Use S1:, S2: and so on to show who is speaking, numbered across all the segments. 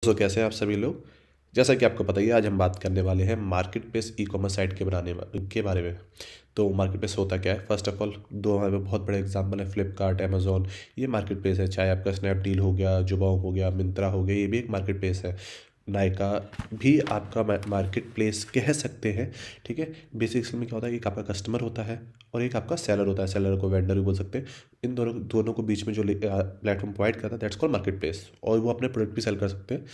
S1: दोस्तों कैसे हैं आप सभी लोग। जैसा कि आपको पता ही है, आज हम बात करने वाले हैं market place e commerce site के बारे में। तो मार्केट प्लेस होता क्या है? फर्स्ट ऑफ ऑल दो हमारे पास बहुत बड़े एग्जांपल है, फ्लिपकार्ट, अमेजोन। ये मार्केट प्लेस है। चाहे आपका स्नैपडील हो गया, जुबाओ हो गया, मिंत्रा हो गया, ये भी एक मार्केट प्लेस है। नायका भी आपका मार्केट प्लेस कह सकते हैं। ठीक है। बेसिकली में क्या होता है कि एक आपका कस्टमर होता है और एक आपका सेलर होता है। सेलर को वेंडर भी बोल सकते हैं। इन दोनों दोनों को बीच में जो प्लेटफॉर्म प्रोवाइड करता है, दैट्स कॉल्ड मार्केट प्लेस, और वो अपने प्रोडक्ट भी सेल कर सकते हैं।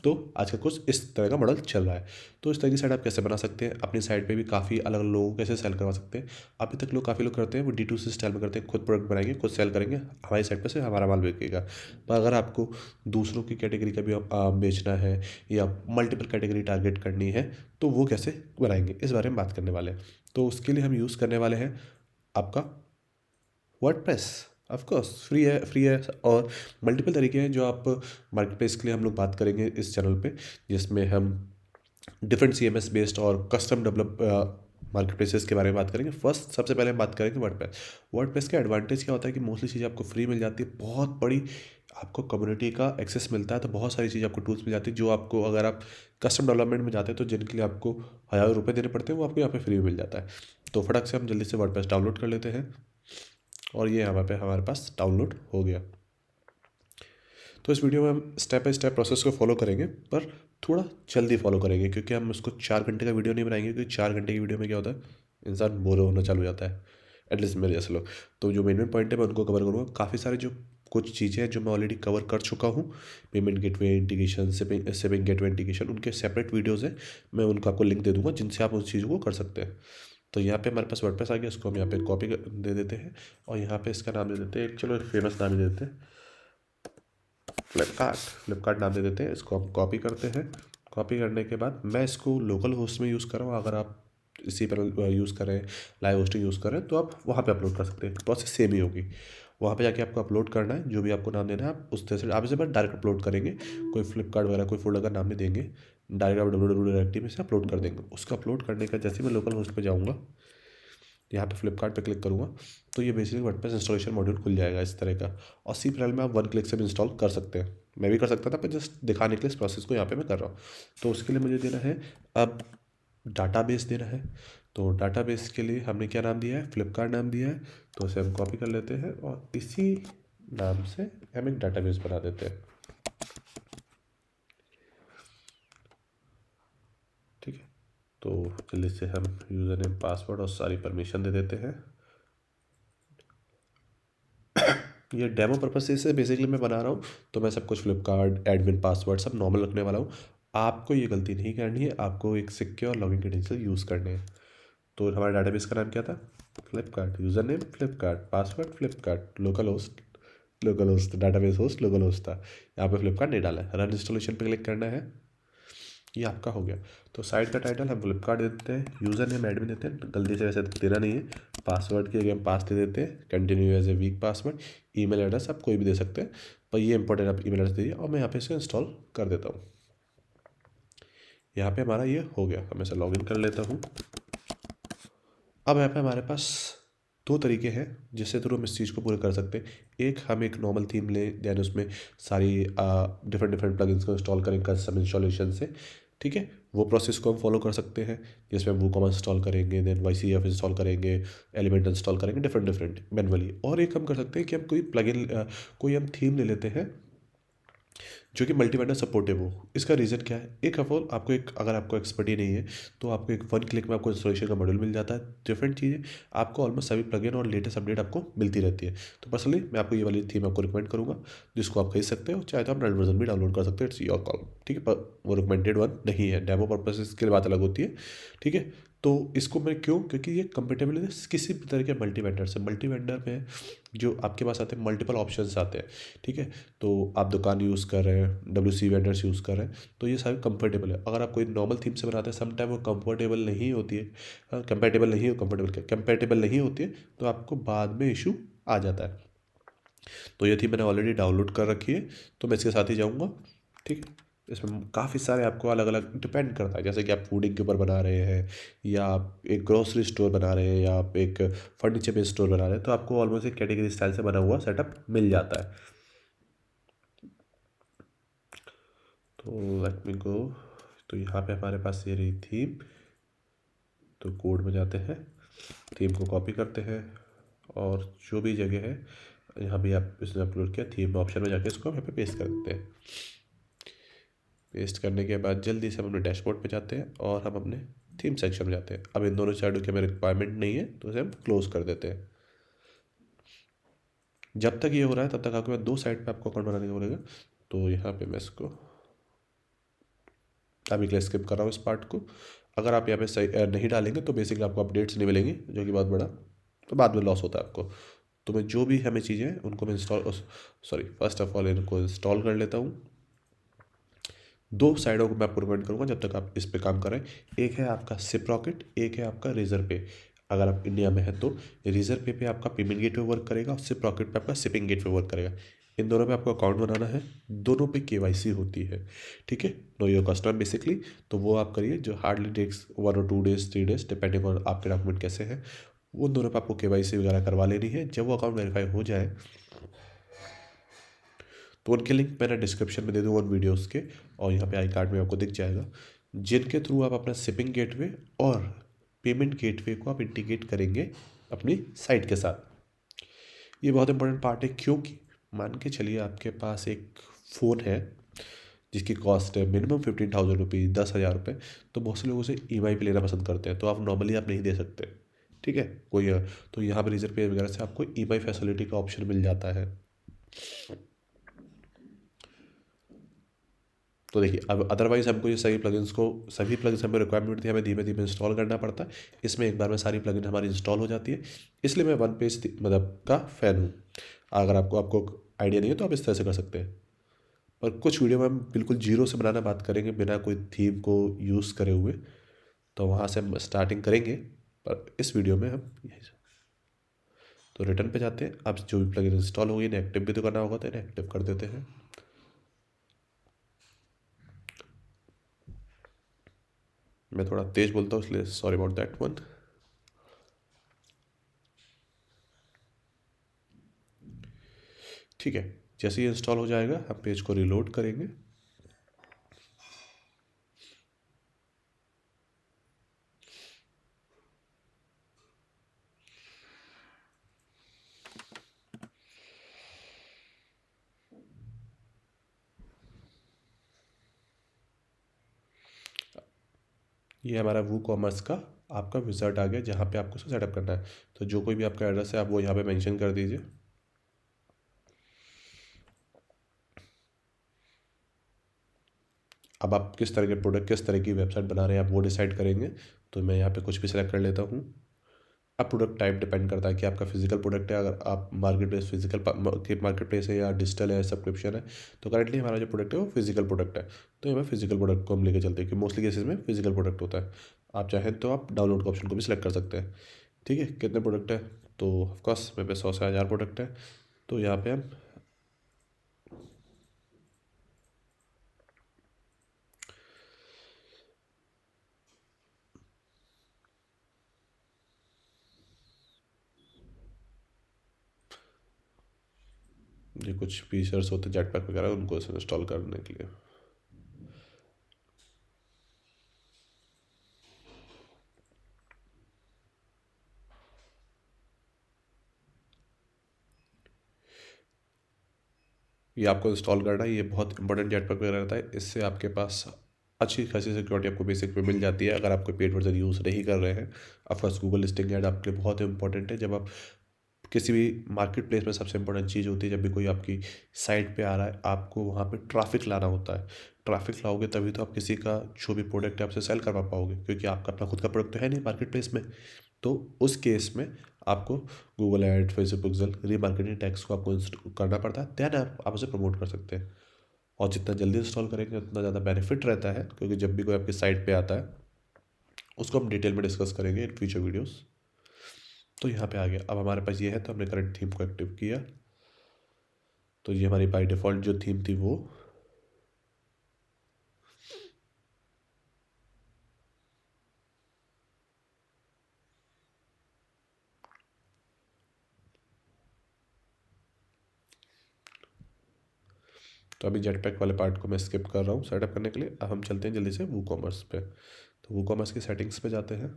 S1: तो आज का कुछ इस तरह का मॉडल चल रहा है। तो इस तरह की साइट आप कैसे बना सकते हैं? अपनी साइट पे भी काफ़ी अलग अलग लोगों को कैसे सेल करवा सकते हैं? अभी तक काफ़ी लोग करते हैं, वो D2C स्टाइल में करते हैं, खुद प्रोडक्ट बनाएंगे, खुद सेल करेंगे, हमारी साइट पर से हमारा माल बिकेगा। पर अगर आपको दूसरों की कैटेगरी का भी बेचना है या मल्टीपल कैटेगरी टारगेट करनी है, तो वो कैसे बनाएंगे, इस बारे में बात करने वाले हैं। तो उसके लिए हम यूज़ करने वाले हैं आपका वर्डप्रेस। ऑफ कोर्स फ्री है। और मल्टीपल तरीके हैं जो आप मार्केट प्लेस के लिए हम लोग बात करेंगे इस चैनल पे, जिसमें हम डिफरेंट CMS बेस्ड और कस्टम डेवलप मार्केट प्लेसेस के बारे में बात करेंगे। फर्स्ट सबसे पहले हम बात करेंगे वर्डप्रेस। वर्डप्रेस का एडवांटेज क्या होता है कि मोस्टली चीज़ें आपको फ्री मिल जाती है, बहुत बड़ी आपको कम्युनिटी का एक्सेस मिलता है। तो बहुत सारी चीज़ें आपको टूल्स मिल जाती है जो आपको, अगर आप कस्टम डेवलपमेंट में जाते हैं तो जिनके लिए आपको हज़ारों रुपये देने पड़ते हैं, वो आपको यहाँ पे फ्री में मिल जाता है। तो फटक से हम जल्दी से वर्डप्रेस डाउनलोड कर लेते हैं और ये यहाँ पे हमारे पास डाउनलोड हो गया। तो इस वीडियो में हम स्टेप बाय स्टेप प्रोसेस को फॉलो करेंगे, पर थोड़ा जल्दी फॉलो करेंगे, क्योंकि हम उसको 4 घंटे का वीडियो नहीं बनाएंगे। क्योंकि 4 घंटे की वीडियो में क्या होता है, इंसान बोर होना चालू हो जाता है, एटलीस्ट मेरे जैसे लोग। तो जो मेन मेन पॉइंट है मैं उनको कवर करूँगा। काफ़ी सारे जो कुछ चीज़ें हैं जो मैं ऑलरेडी कवर कर चुका हूँ, payment gateway integration, saving gateway integration, उनके सेपरेट वीडियोज़ हैं। मैं उनको आपको लिंक दे दूँगा जिनसे आप उन चीज़ों को कर सकते हैं। तो यहाँ पे हमारे पास वर्डप्रेस आ गया, इसको हम यहाँ पे कॉपी दे देते हैं और यहाँ पे इसका नाम दे देते हैं, चलो एक फेमस नाम ही दे देते हैं, फ्लिपकार्ट नाम दे देते हैं। इसको हम कॉपी करते हैं। कॉपी करने के बाद मैं इसको लोकल होस्ट में यूज़ कर रहा हूँ। अगर आप इसी पर यूज़ करें, लाइव होस्टिंग यूज़ करें, तो आप वहाँ पे अपलोड कर सकते हैं। प्रोसेस सेम ही होगी। वहाँ पे जाके आपको अपलोड करना है, जो भी आपको नाम देना है आप उस तरह से, आप इसे बस डायरेक्ट अपलोड करेंगे। कोई फ्लिपकार्ट वगैरह कोई फोल्डर का नाम नहीं देंगे, डायरेक्ट आप डब्ल्यू डायरेक्टली में से अपलोड कर देंगे। उसका अपलोड करने का जैसे मैं लोकल होस्ट पे जाऊँगा, यहाँ पे फ्लिपकार्ट पे क्लिक करूँगा, तो ये बेसिकली वर्डप्रेस इंस्टॉलेशन मॉड्यूल खुल जाएगा इस तरह का। और सी पैनल में आप 1 क्लिक से भी इंस्टॉल कर सकते हैं। मैं भी कर सकता था, पर जस्ट दिखाने के लिए इस प्रोसेस को यहाँ पे मैं कर रहा हूँ। तो उसके लिए मुझे देना है अब डाटाबेस देना है। तो डाटाबेस के लिए हमने क्या नाम दिया है, फ्लिपकार्ट नाम दिया है। तो उसे हम कॉपी कर लेते हैं और इसी नाम से हम एक डाटाबेस बना देते हैं। ठीक है। तो जल्दी से हम यूज़र नेम, पासवर्ड और सारी परमिशन दे देते हैं। ये डेमो पर्पस से बेसिकली मैं बना रहा हूँ, तो मैं सब कुछ फ्लिपकार्ट, एडमिन, पासवर्ड सब नॉर्मल रखने वाला हूँ। आपको ये गलती नहीं करनी है, आपको एक सिक्योर लॉगिन क्रेडेंशियल यूज़ करने हैं। तो हमारे डाटाबेस का नाम क्या था? Flipkart. User name Flipkart, password Flipkart, local host database host local host था। यहाँ पे फ्लिपकार्ट नहीं डाला है। रन इंस्टॉलेशन पे क्लिक करना है, ये आपका हो गया। तो साइट का टाइटल हम फ्लिपकार्ट दे देते हैं, यूज़र नेम एडमिन देते हैं, गलती से वैसे देना नहीं है। पासवर्ड की जगह हम पास दे देते हैं, continue as a weak password. Email address आप कोई भी दे सकते हैं, पर ये इंपॉर्टेंट, आप ईमेल एड्रेस दीजिए। और मैं यहाँ पे इसे इंस्टॉल कर देता हूँ। यहाँ पे हमारा ये हो गया। मैं इसे लॉगिन कर लेता हूँ। अब यहाँ पे हमारे पास दो तरीके हैं जिससे थ्रू हम इस चीज़ को पूरा कर सकते हैं। एक, हम एक नॉर्मल थीम लें, दैन उसमें सारी डिफरेंट डिफरेंट प्लगइन्स को इंस्टॉल करें कस्टम इंस्टॉलेशन से। ठीक है। वो प्रोसेस को हम फॉलो कर सकते हैं, जिसमें हम वूकॉमर्स इंस्टॉल करेंगे, देन YCF इंस्टॉल करेंगे, एलिमेंट इंस्टॉल करेंगे, डिफरेंट डिफरेंट मैनुअली। और एक हम कर सकते हैं कि हम कोई प्लगइन, कोई हम थीम ले लेते हैं जो कि मल्टी वेंडर सपोर्टिव हो। इसका रीज़न क्या है? एक ऑफ ऑल आपको एक, अगर आपको एक्सपर्टी नहीं है, तो आपको एक 1 क्लिक में आपको इंस्टॉलेशन का मॉड्यूल मिल जाता है। डिफरेंट चीज़ें आपको ऑलमोस्ट सभी प्लगइन और लेटेस्ट अपडेट आपको मिलती रहती है। तो पर्सनली मैं आपको ये वाली थीम आपको रिकमेंड करूँगा, जिसको आप खरीद सकते हो। चाहे तो आप नल वर्जन भी डाउनलोड कर सकते हो, इट्स योर कॉल। ठीक है। पर वो रिकमेंडेड वन नहीं है, डेमो पर्पसेस के लिए बात अलग होती है। ठीक है। तो इसको मैं क्यों, क्योंकि ये कंपेटेबल है किसी भी तरह के मल्टी वेंडर से। मल्टी वेंडर में जो आपके पास आते हैं, मल्टीपल ऑप्शंस आते हैं। ठीक है। तो आप दुकान यूज़ कर रहे हैं, WC वेंडर्स यूज़ कर रहे हैं, तो ये सारे कंफर्टेबल है। अगर आप कोई नॉर्मल थीम से बनाते हैं, सम टाइम वो कंफर्टेबल नहीं होती है, कंपेटेबल नहीं हो, कंपेटेबल नहीं होती है, तो आपको बाद में इशू आ जाता है। तो ये थीम मैंने ऑलरेडी डाउनलोड कर रखी है, तो मैं इसके साथ ही जाऊँगा। ठीक है। इसमें काफ़ी सारे आपको अलग अलग डिपेंड करता है, जैसे कि आप फूडिंग के ऊपर बना रहे हैं, या आप एक ग्रोसरी स्टोर बना रहे हैं, या आप एक फर्नीचर बेस्ड स्टोर बना रहे हैं, तो आपको ऑलमोस्ट एक कैटेगरी स्टाइल से बना हुआ सेटअप मिल जाता है। तो लेट मी गो। तो यहाँ पे हमारे पास ये रही थीम। तो कोड में जाते हैं, थीम को कॉपी करते हैं और जो भी जगह है यहाँ भी आप इसने अपलोड किया, थीम ऑप्शन में जाके इसको यहाँ पे पेस्ट कर देते हैं। पेस्ट करने के बाद जल्दी से हम अपने डैशबोर्ड पे जाते हैं और हम अपने थीम सेक्शन में जाते हैं। अब इन दोनों साइडों की हमें रिक्वायरमेंट नहीं है तो इसे हम क्लोज कर देते हैं। जब तक ये हो रहा है तब तक आपके पास दो साइड पे आपको अकाउंट बनाने का बोलेगा। तो यहाँ पे मैं इसको अभी के लिए स्किप कर रहा हूँ इस पार्ट को। अगर आप यहाँ पे सही नहीं डालेंगे तो बेसिकली आपको अपडेट्स नहीं मिलेंगी, जो कि बहुत बड़ा तो बाद में लॉस होता है आपको। तो मैं जो भी हमें चीज़ें हैं उनको मैं फर्स्ट ऑफ ऑल इनको इंस्टॉल कर लेता हूँ। दो साइडों को मैं आपको रिकमेंड करूँगा जब तक आप इस पे काम कर रहे हैं। एक है आपका सिप रॉकेट, एक है आपका रेजर पे। अगर आप इंडिया में है तो रेजर पे आपका पेमेंट गेटवे वर्क करेगा और सिप रॉकेट पे आपका शिपिंग गेटवे वर्क करेगा। इन दोनों पे आपको अकाउंट बनाना है, दोनों पे केवाईसी होती है। ठीक है, नो योर कस्टमर बेसिकली। तो वो आप करिए, जो हार्डली टेक्स 1 और 2 डेज 3 डेज डिपेंडिंग ऑन आपके डॉक्यूमेंट कैसे हैं। उन दोनों पे आपको केवाईसी वगैरह करवा लेनी है। जब वो अकाउंट वेरीफाई हो जाए तो उनके लिंक मैंने डिस्क्रिप्शन में दे दूँगा उन वीडियोस के, और यहाँ पे आई कार्ड में आपको दिख जाएगा, जिनके थ्रू आप अपना शिपिंग गेटवे और पेमेंट गेटवे को आप इंटीग्रेट करेंगे अपनी साइट के साथ। ये बहुत इंपॉर्टेंट पार्ट है, क्योंकि मान के चलिए आपके पास एक फ़ोन है जिसकी कॉस्ट है मिनिमम 15,000 रुपीज़, 10,000 रुपये। तो बहुत से लोग उसे EMI पे लेना पसंद करते हैं, तो आप नॉर्मली आप नहीं दे सकते। ठीक है, कोई तो यहाँ पर रीजर पे वगैरह से आपको EMI फैसिलिटी का ऑप्शन मिल जाता है। तो देखिए, अब अदरवाइज़ हमको ये सभी प्लगइन्स हमें रिक्वायरमेंट थी, हमें धीमे धीमे इंस्टॉल करना पड़ता है। इसमें एक बार में सारी प्लगइन हमारी इंस्टॉल हो जाती है। इसलिए मैं वन पेज मतलब का फ़ैन हूँ। अगर आपको आपको आइडिया नहीं है तो आप इस तरह से कर सकते हैं। पर कुछ वीडियो में हम बिल्कुल जीरो से बनाना बात करेंगे, बिना कोई थीम को यूज़ करे हुए। तो वहाँ से हम स्टार्टिंग करेंगे, पर इस वीडियो में हम यही से। तो रिटर्न पे जाते हैं। अब जो भी प्लगइन इंस्टॉल होगी इन्हें एक्टिव भी तो करना होगा, तो इन्हें एक्टिव कर देते हैं। मैं थोड़ा तेज़ बोलता हूँ इसलिए सॉरी अबाउट दैट वन। ठीक है, जैसे ही इंस्टॉल हो जाएगा हम पेज को रिलोड करेंगे। ये हमारा वू कॉमर्स का आपका विज़ार्ड आ गया, जहाँ पे आपको उसे सेटअप करना है। तो जो कोई भी आपका एड्रेस है आप वो यहाँ पे मेंशन कर दीजिए। अब आप किस तरह के प्रोडक्ट, किस तरह की वेबसाइट बना रहे हैं आप वो डिसाइड करेंगे। तो मैं यहाँ पे कुछ भी सिलेक्ट कर लेता हूँ। अब प्रोडक्ट टाइप डिपेंड करता है कि आपका फिजिकल प्रोडक्ट है, अगर आप मार्केट प्लेस मार्केट प्लेस है या डिजिटल है, सब्सक्रिप्शन है। तो करंटली हमारा जो प्रोडक्ट है वो फिजिकल प्रोडक्ट है। तो यहाँ फिजिकल प्रोडक्ट को हम लेके चलते हैं कि मोस्टली केसेस में फिजिकल प्रोडक्ट होता है। आप चाहें तो आप डाउनलोड का ऑप्शन को भी सिलेक्ट कर सकते हैं। ठीक है, कितने प्रोडक्ट है? तो ऑफकोर्स मेरे पे 100 से 1000 प्रोडक्ट है। तो यहाँ पे हम ये कुछ फीचर्स होते हैं जेट पैक वगैरह, उनको इंस्टॉल करने के लिए। ये आपको इंस्टॉल करना है, ये बहुत इंपॉर्टेंट जेट पैक वगैरह रहता है। इससे आपके पास अच्छी खासी सिक्योरिटी आपको बेसिक में मिल जाती है, अगर आप कोई पेड वर्जन यूज़ नहीं कर रहे हैं। ऑफकोर्स गूगल लिस्टिंग ऐड आपके लिए बहुत इंपॉर्टेंट है। जब आप किसी भी मार्केट प्लेस में सबसे इंपॉर्टेंट चीज़ होती है, जब भी कोई आपकी साइट पे आ रहा है आपको वहाँ पे ट्रैफिक लाना होता है। ट्रैफिक लाओगे तभी तो आप किसी का जो भी प्रोडक्ट है आपसे सेल करवा पाओगे, क्योंकि आपका अपना खुद का प्रोडक्ट तो है नहीं मार्केट प्लेस में। तो उस केस में आपको Google ad, Facebook pixel, remarketing tax को आपको करना पड़ता है, देन आप उसे प्रमोट कर सकते हैं। और जितना जल्दी इंस्टॉल करेंगे उतना ज़्यादा बेनिफिट रहता है, क्योंकि जब भी कोई आपकी साइट पे आता है उसको हम डिटेल में डिस्कस करेंगे इन फ्यूचर वीडियोस। तो यहाँ पे आ गया, अब हमारे पास ये है, तो हमने करंट थीम को एक्टिव किया। तो ये हमारी बाय डिफ़ॉल्ट जो थीम थी वो तो अभी जेटपैक वाले पार्ट को मैं स्किप कर रहा हूँ सेटअप करने के लिए। अब हम चलते हैं जल्दी से वूकॉमर्स पे। तो वूकॉमर्स की सेटिंग्स पे जाते हैं।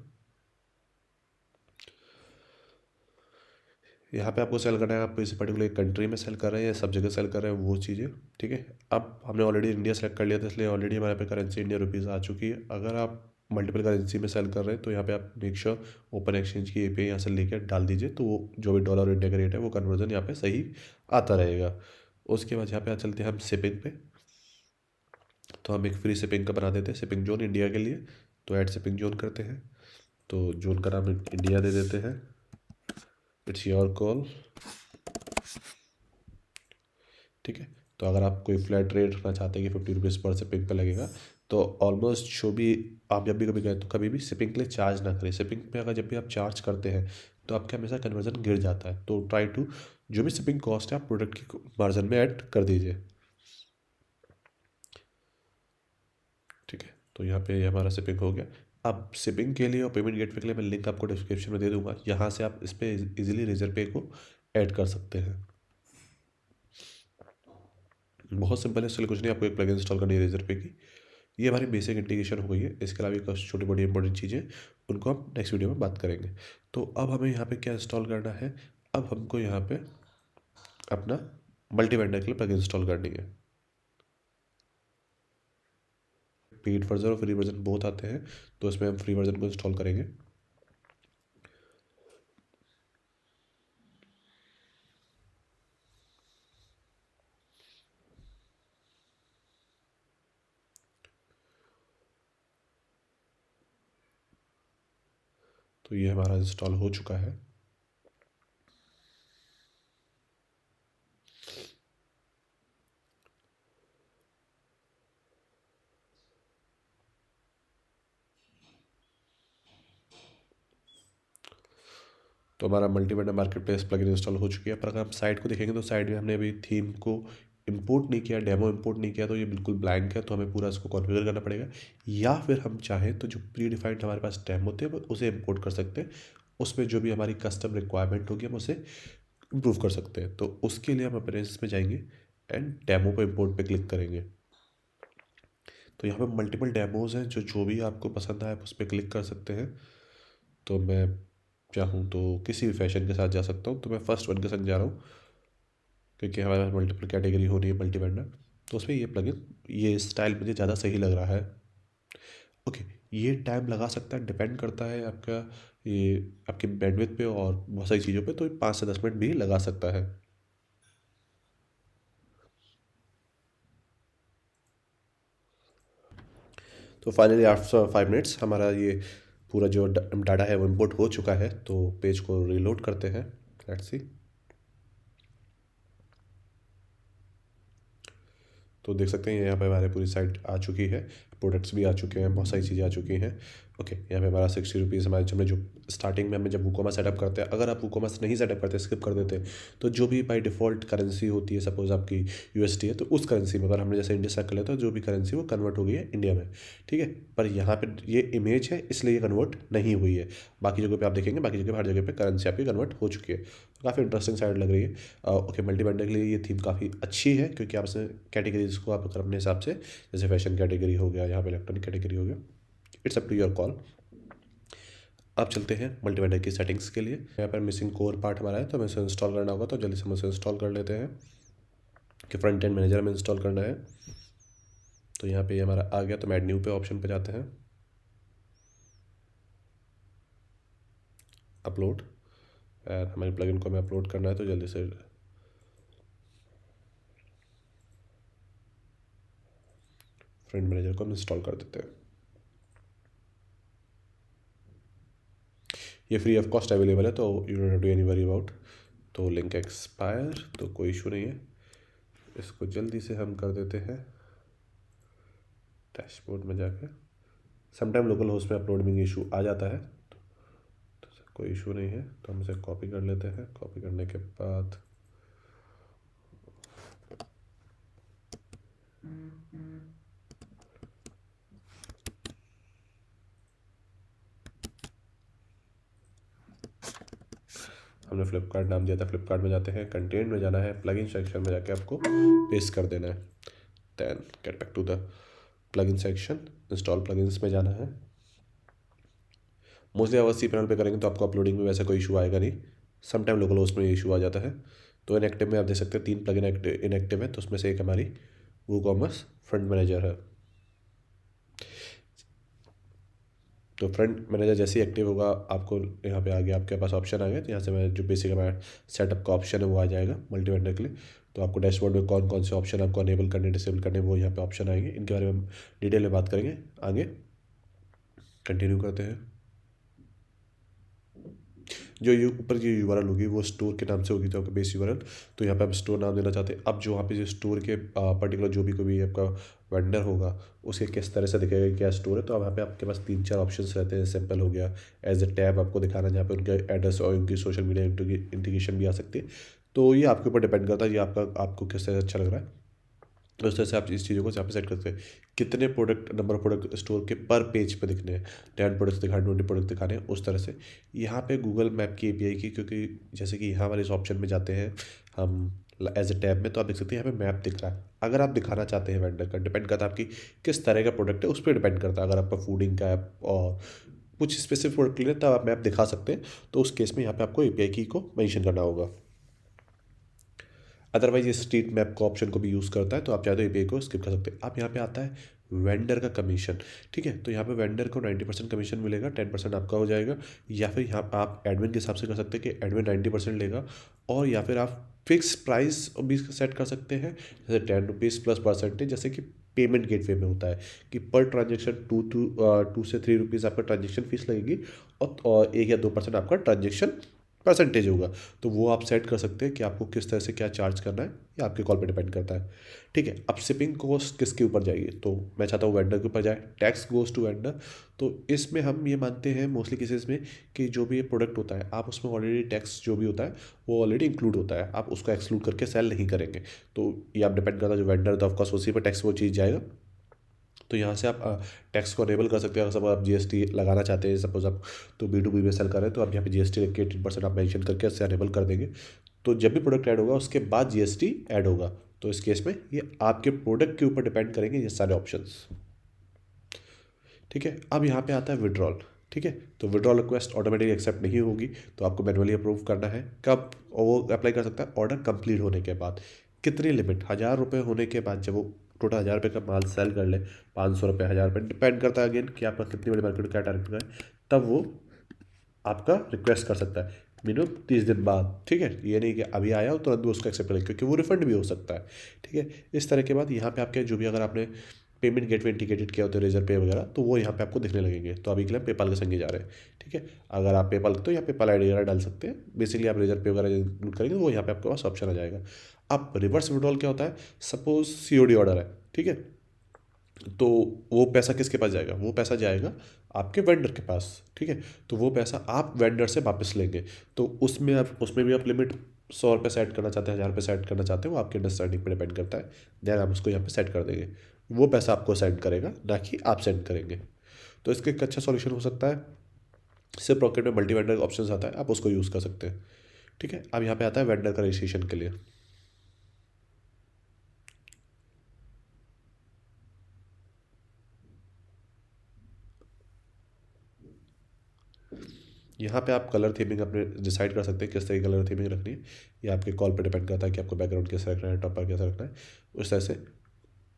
S1: यहाँ पे आपको सेल करना है, आप किसी पर्टिकुलर कंट्री में सेल कर रहे हैं या सब जगह सेल कर रहे हैं वो चीज़ें, ठीक है। अब हमने ऑलरेडी इंडिया सेलेक्ट कर लिया था, इसलिए ऑलरेडी हमारे पे करेंसी इंडियन रुपीज़ आ चुकी है। अगर आप मल्टीपल करेंसी में सेल कर रहे हैं तो यहाँ पे आप मेक श्योर ओपन एक्सचेंज की एपीआई यहाँ से लेकर डाल दीजिए, तो वो जो भी डॉलर इंडिया का रेट है वो कन्वर्जन यहाँ पे सही आता रहेगा। उसके बाद यहाँ पे चलते हैं हम शिपिंग पे। तो हम एक फ्री शिपिंग का बना देते हैं शिपिंग जोन इंडिया के लिए। तो ऐड शिपिंग जोन करते हैं, तो जोन का नाम इंडिया दे देते हैं। इट्स योर कॉल, ठीक है। तो अगर आप कोई फ्लैट रेट रखना चाहते हैं कि 50 रुपीज़ पर शिपिंग पे लगेगा, तो ऑलमोस्ट जो भी आप जब भी कभी गए तो कभी भी शिपिंग के लिए चार्ज ना करें। शिपिंग पे अगर जब भी आप चार्ज करते हैं तो आपके हमेशा कन्वर्जन गिर जाता है। तो ट्राई टू जो भी शिपिंग कॉस्ट है आप प्रोडक्ट की मार्जिन में ऐड कर दीजिए, ठीक है। तो यहाँ पे हमारा शिपिंग हो गया। अब शिपिंग के लिए और पेमेंट गेटवे के लिए मैं लिंक आपको डिस्क्रिप्शन में दे दूंगा, यहाँ से आप इस पर इजीली रेजर पे को ऐड कर सकते हैं। बहुत सिंपल है, इसलिए कुछ नहीं, आपको एक प्लगइन इंस्टॉल करनी है रेजर पे की। ये हमारी बेसिक इंटीग्रेशन हो गई है। इसके अलावा कुछ छोटी बड़ी इंपॉर्टेंट चीज़ें उनको हम नेक्स्ट वीडियो में बात करेंगे। तो अब हमें यहाँ पे क्या इंस्टॉल करना है, अब हमको यहाँ पे अपना मल्टी वेंडर के लिए प्लग इंस्टॉल करनी है। पेड वर्जन और फ्री वर्जन बहुत आते हैं, तो इसमें हम फ्री वर्जन को इंस्टॉल करेंगे। तो ये हमारा इंस्टॉल हो चुका है। तो हमारा multi vendor market place plugin install हो चुकी है। पर अगर हम साइट को देखेंगे तो साइट में हमने अभी थीम को इंपोर्ट नहीं किया, डेमो इंपोर्ट नहीं किया, तो ये बिल्कुल ब्लैंक है। तो हमें पूरा इसको कॉन्फ़िगर करना पड़ेगा, या फिर हम चाहें तो जो प्री डिफाइंड हमारे पास डेमो थे उसे इंपोर्ट कर सकते हैं। उसमें जो भी हमारी कस्टम रिक्वायरमेंट होगी हम उसे इम्प्रूव कर सकते हैं। तो उसके लिए हम अपरेंस में जाएंगे एंड डेमो पे इंपोर्ट पे क्लिक करेंगे। तो यहाँ पे मल्टीपल डेमोज हैं, जो भी आपको पसंद आए आप उस पर क्लिक कर सकते हैं। तो मैं चाहूँ तो किसी भी फैशन के साथ जा सकता हूँ, तो मैं फर्स्ट वन के संग जा रहा हूँ क्योंकि हमारे पास मल्टीपल कैटेगरी हो रही है मल्टी वेंडर। तो उसमें ये प्लगइन ये स्टाइल मुझे ज़्यादा सही लग रहा है। ओके, ये टाइम लगा सकता है, डिपेंड करता है आपका ये आपकी बैंडविड्थ पे और बहुत सारी चीज़ों पे। तो 5 से 10 मिनट भी लगा सकता है। तो फाइनली आफ्टर 5 मिनट्स हमारा ये पूरा जो डाटा है वो इम्पोर्ट हो चुका है। तो पेज को रीलोड करते हैं, लेट्स सी। तो देख सकते हैं यहाँ पे हमारे पूरी साइट आ चुकी है, प्रोडक्ट्स भी आ चुके हैं, बहुत सारी चीज़ें आ चुकी हैं। ओके, यहाँ पे हमारा 60 रुपीज़ हमारे हमने जो स्टार्टिंग में हमें जब वूकॉमर्स सेटअप करते हैं, अगर आप वूकॉमर्स नहीं सेटअप करते स्किप कर देते तो जो भी बाई डिफ़ॉल्ट करेंसी होती है, सपोज़ आपकी यूएसडी है तो उस करेंसी में, अगर हमने जैसे इंडिया सेलेक्ट कर लिया तो जो भी करेंसी वो कन्वर्ट हो गई है इंडिया में, ठीक है। पर यहाँ पे ये इमेज है इसलिए ये कन्वर्ट नहीं हुई है। बाकी जगह पे आप देखेंगे, बाकी जगह पे हर जगह पे करेंसी आपकी कन्वर्ट हो चुकी है। काफ़ी इंटरेस्टिंग साइड लग रही है। ओके, मल्टी वेंडर के लिए ये थीम काफ़ी अच्छी है क्योंकि आप इसमें कैटेगरीज को आप अगर अपने हिसाब से, जैसे फैशन कैटेगरी हो गया, यहाँ पे इलेक्ट्रॉनिक कैटेगरी हो गया, it's up to your call. अब चलते हैं मल्टी वेंडर की सेटिंग्स के लिए। यहाँ पर मिसिंग कोर पार्ट हमारा है तो हमें इसे इंस्टॉल करना होगा, तो जल्दी से हम इसे इंस्टॉल कर लेते हैं कि फ्रंट एंड मैनेजर में इंस्टॉल करना है। तो यहाँ पे हमारा आ गया, तो मैं ऐड न्यू पे ऑप्शन पे जाते हैं, अपलोड। और हमारे प्लगइन को हमें अपलोड करना है, तो जल्दी से फ्रंट मैनेजर को हम इंस्टॉल कर देते हैं। ये फ्री ऑफ कॉस्ट अवेलेबल है, तो you don't have to any worry about. तो लिंक एक्सपायर, तो कोई इशू नहीं है। इसको जल्दी से हम कर देते हैं डैशबोर्ड में जाकर। समटाइम लोकल होस्ट में अपलोडिंग इशू आ जाता है, तो कोई इशू नहीं है। तो हम इसे कॉपी कर लेते हैं। कॉपी करने के बाद हमने फ्लिपकार्ट नाम दिया था, फ्लिपकार्ट में जाते हैं, कंटेंट में जाना है, प्लगइन सेक्शन में जाके आपको पेस्ट कर देना है। Then get back to the plugin section, install plugins में जाना है। मोस्टली अगर cPanel पे करेंगे तो आपको अपलोडिंग में वैसा कोई इशू आएगा नहीं, समटाइम लोकल होस्ट में इशू आ जाता है। तो इनएक्टिव में आप देख सकते हैं 3 प्लगइन इनएक्टिव है, तो उसमें से एक हमारी वूकॉमर्स फ्रंट मैनेजर है। तो फ्रंट मैनेजर जैसे ही एक्टिव होगा आपको यहाँ पे आगे आपके पास ऑप्शन आ गया, तो यहाँ से मैं जो बेसिक हमारा सेटअप का ऑप्शन है वो आ जाएगा मल्टी वेंडर के लिए। तो आपको डैशबोर्ड में कौन कौन से ऑप्शन आपको अनेबल करने डिसेबल करने वो यहाँ पे ऑप्शन आएंगे, इनके बारे में हम डिटेल में बात करेंगे आगे। कंटिन्यू करते हैं। जो ऊपर जो यूआरएल होगी वो स्टोर के नाम से होगी, तो आपका बेस यूआरएल। तो यहाँ पे आप स्टोर नाम देना चाहते हैं। अब जो वहाँ पे जो स्टोर के पर्टिकुलर जो भी कोई आपका वेंडर होगा उसके किस तरह से दिखेगा क्या स्टोर है, तो अब यहाँ पे आपके पास 3-4 ऑप्शंस रहते हैं। सिंपल हो गया, एज ए टैब आपको दिखाना जहाँ पे उनका एड्रेस और उनकी सोशल मीडिया इंटीग्रेशन भी आ सकती है। तो ये आपके ऊपर डिपेंड करता है, ये आपको किस तरह से अच्छा लग रहा है, तो उस तरह से आप इस चीज़ों को यहाँ पे सेट करते हैं। कितने product number of product store के पर पेज पे दिखने हैं, 10 प्रोडक्ट्स दिखाने 20 प्रोडक्ट दिखाने हैं, उस तरह से। यहाँ पे गूगल मैप की एपीआई की, क्योंकि जैसे कि यहाँ वाले इस ऑप्शन में जाते हैं हम एज ए टैब में, तो आप देख सकते हैं यहाँ पे मैप दिख रहा है। अगर आप दिखाना चाहते हैं वेंडर का, डिपेंड करता है आपकी किस तरह का प्रोडक्ट है उस पर डिपेंड करता है। अगर आपका फूडिंग का है और कुछ स्पेसिफिक प्रोडक्ट के लिए तब आप मैप दिखा सकते हैं, तो उस केस में यहाँ पे आपको एपीआई की को मेंशन करना होगा। अदरवाइज ये स्ट्रीट मैप का ऑप्शन को भी यूज़ करता है, तो आप चाहे तो एपीआई को स्किप कर सकते हैं। अब यहाँ पे आता है वेंडर का कमीशन। ठीक है, तो यहाँ पे वेंडर को 90% कमीशन मिलेगा, 10% आपका हो जाएगा। या फिर यहाँ पे आप एडमिन के हिसाब से कर सकते हैं कि एडमिन 90% लेगा, और या फिर आप फिक्स प्राइस भी सेट कर सकते हैं, जैसे 10 रुपीज़ प्लस परसेंटेज, जैसे कि पेमेंट गेटवे में होता है कि पर ट्रांजेक्शन 2 से 3 रुपीज़ आपका ट्रांजेक्शन फीस लगेगी, और 1 या 2% आपका ट्रांजेक्शन परसेंटेज होगा। तो वो आप सेट कर सकते हैं कि आपको किस तरह से क्या चार्ज करना है, ये आपके कॉल पे डिपेंड करता है। ठीक है, अब शिपिंग कॉस्ट किसके ऊपर जाएगी, तो मैं चाहता हूँ वेंडर के ऊपर जाए, टैक्स गोज टू वेंडर। तो इसमें हम ये मानते हैं मोस्टली केसेस में कि जो भी ये प्रोडक्ट होता है आप उसमें ऑलरेडी टैक्स जो भी होता है वो ऑलरेडी इंक्लूड होता है, आप उसको एक्सक्लूड करके सेल नहीं करेंगे। तो ये आप डिपेंड करता है जो वेंडर तो ऑफकोर्स उसी पर टैक्स वो चीज़ जाएगा। तो यहाँ से आप टैक्स को अनेबल कर सकते हैं। अगर सपोज आप जीएसटी लगाना चाहते हैं, सपोज आप तो B2B में सेल कर रहे हैं, तो आप यहाँ पे जीएसटी रख के 18% आप मेंशन करके इससे अनेबल कर देंगे। तो जब भी प्रोडक्ट ऐड होगा उसके बाद जीएसटी ऐड होगा। तो इस केस में ये आपके प्रोडक्ट के ऊपर डिपेंड करेंगे ये सारे ऑप्शंस। ठीक है, अब यहाँ पे आता है विड्रॉल। ठीक है, तो विड्रॉल रिक्वेस्ट ऑटोमेटिक एक्सेप्ट नहीं होगी, तो आपको मैनुअली अप्रूव करना है। कब वो अप्लाई कर सकता है, ऑर्डर कंप्लीट होने के बाद। कितनी लिमिट, 1000 रुपये होने के बाद, जब वो टोटल 1000 रुपये का माल सेल कर ले, 500 रुपये 1000 रुपये डिपेंड करता है अगेन कि आपका कितनी बड़ी मार्केट क्या टारगेट है, तब वो आपका रिक्वेस्ट कर सकता है मिनिमम 30 दिन बाद। ठीक है, ये नहीं कि अभी आया हो तुरंत भी उसको एक्सेप्ट करें, क्योंकि वो रिफंड भी हो सकता है। ठीक है, इस तरह के बाद यहाँ पे आपके जो भी अगर आपने पेमेंट गेटवे इंटीग्रेटेड किया होता है रेजर पे वगैरह, तो वो यहाँ पे आपको दिखने लगेंगे। तो अभी के लिए हम पेपाल के संगे जा रहे हैं। ठीक है, अगर आप पेपाल तो यहाँ पेपाल आईडी वगैरह डाल सकते हैं। बेसिकली आप रेजर पे वगैरह इंक्लूड करेंगे तो वो यहाँ पे आपके पास ऑप्शन आ जाएगा। अब रिवर्स विड्रॉल क्या होता है, सपोज सीओडी ऑर्डर है। ठीक है, तो वो पैसा किसके पास जाएगा, वो पैसा जाएगा आपके वेंडर के पास। ठीक है, तो वो पैसा आप वेंडर से वापस लेंगे। तो उसमें भी आप लिमिट 100 रुपये सेट करना चाहते हैं, 1000 रुपये सेट करना चाहते हैं, वो आपके अंडरस्टैंडिंग पे डिपेंड करता है। देन आप उसको यहाँ पे सेट कर देंगे, वो पैसा आपको सेंड करेगा, ना कि आप सेंड करेंगे। तो इसका एक अच्छा सॉल्यूशन हो सकता है, सिर्फ पॉकेट में मल्टी वेंडर ऑप्शन आता है, आप उसको यूज़ कर सकते हैं। ठीक है, अब यहाँ पे आता है वेंडर का रजिस्ट्रेशन के लिए। यहाँ पे आप कलर थीमिंग अपने डिसाइड कर सकते हैं किस तरह की कलर थीमिंग रखनी है। ये आपके कॉल पे डिपेंड करता है कि आपको बैकग्राउंड कैसा रखना है, टॉपर कैसा रखना है, उस तरह से।